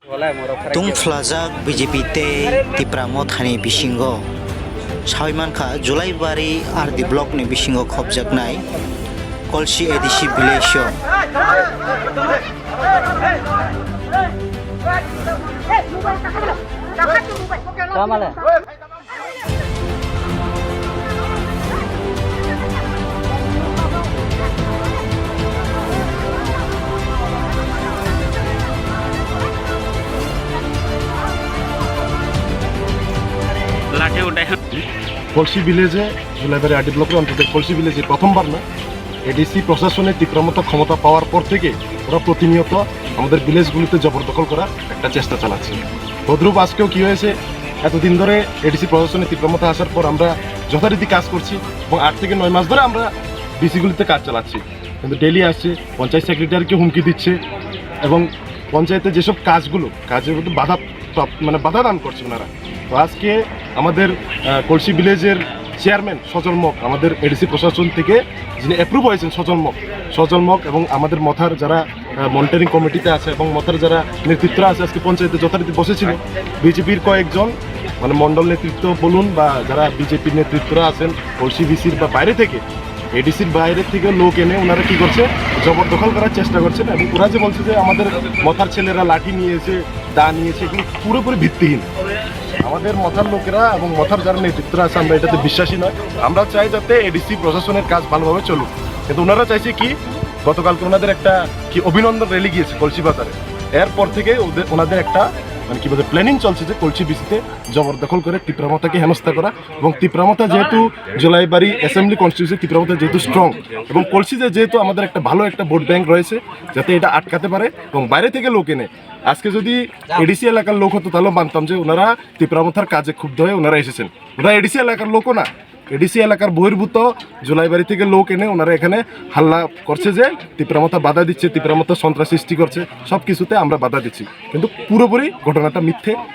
Tungflajak BJP te Tipramo thani bisingo Saimanka Julaibari RD block ni bisingo khobjaknai Kolsi ADC village কলসি ভিলেজে Julaibari RD ব্লকের অন্তর্গত কলসি ভিলেজে প্রথমবার না এডিসি প্রশাসনের তীব্রমতা ক্ষমতা পাওয়ার পর থেকে ওরা প্রতিনিয়ত আমাদের ভিলেজগুলিতে জবরদখল করার একটা চেষ্টা চালাচ্ছে। তদ্রূপ আজকেও কী হয়েছে, এতদিন ধরে এডিসি প্রশাসনের তীব্রমতা আসার পর আমরা যথারীতি কাজ করছি এবং 8 থেকে 9 মাস ধরে আমরা ডিসিগুলিতে কাজ চালাচ্ছি, কিন্তু ডেলি আসছে পঞ্চায়েত সেক্রেটারিকে হুমকি দিচ্ছে এবং পঞ্চায়েতে যেসব কাজের মধ্যে বাধা দান করছে ওনারা। তো আজকে আমাদের কলসি ভিলেজের চেয়ারম্যান সজল মক আমাদের এডিসি প্রশাসন থেকে যিনি অ্যাপ্রুভ হয়েছেন সজল মক এবং আমাদের মথার যারা মনিটরিং কমিটিতে আছে এবং মথার যারা নেতৃত্বরা আছে আজকে পঞ্চায়েতে যথারীতি বসেছিল। বিজেপির কয়েকজন মণ্ডল নেতৃত্ব বলুন বা যারা বিজেপির নেতৃত্বরা আছেন কলসি ভিসির বা বাইরে থেকে এডিসির বাইরে থেকে লোক এনে ওনারা কী করছে, জবরদখল করার চেষ্টা করছেন এবং ওরা যে বলছে যে আমাদের মথার ছেলেরা লাঠি নিয়েছে, দা নিয়েছে, এগুলো পুরোপুরি ভিত্তিহীন। আমাদের মথার লোকেরা এবং মথার যারা নেতৃত্বরা আছে আমরা এটাতে বিশ্বাসী নয়। আমরা চাই যাতে এডিসি প্রশাসনের কাজ ভালোভাবে চলুক, কিন্তু ওনারা চাইছে কি, গতকালকে ওনাদের একটা অভিনন্দন র্যালি গিয়েছে কলসি বাজারে, এরপর থেকে ওনাদের একটা প্ল্যানিং চলছে যে কলসি বিসিতে জবরদখল করে তীব্রমতাকে হেনস্থা করা এবং তীব্রমতা যেহেতু জুলাইবাড়ি অ্যাসেম্বলি কনস্টিটিউশন তীব্রমতা যেহেতু স্ট্রং এবং কলসিতে যেহেতু আমাদের একটা ভালো একটা ভোট ব্যাংক রয়েছে, যাতে এটা আটকাতে পারে এবং বাইরে থেকে লোক এনে আজকে যদি এডিসি এলাকার লোক হতো তাহলে মানতাম যে ওনারা তীব্রমতার কাজে ক্ষুব্ধ হয়ে ওনারা এসেছেন। ওনারা এডিসি এলাকার লোকও না, এডিসি এলাকার বহির্ভূত জুলাইবাড়ি থেকে লোক এনে ওনারা এখানে হাল্লা করছে যে তীব্রমতা বাধা দিচ্ছে, তীব্রমতা সন্ত্রাস সৃষ্টি করছে, সব কিছুতে আমরা বাধা দিচ্ছি, কিন্তু পুরোপুরি ঘটনাটা মিথ্যে।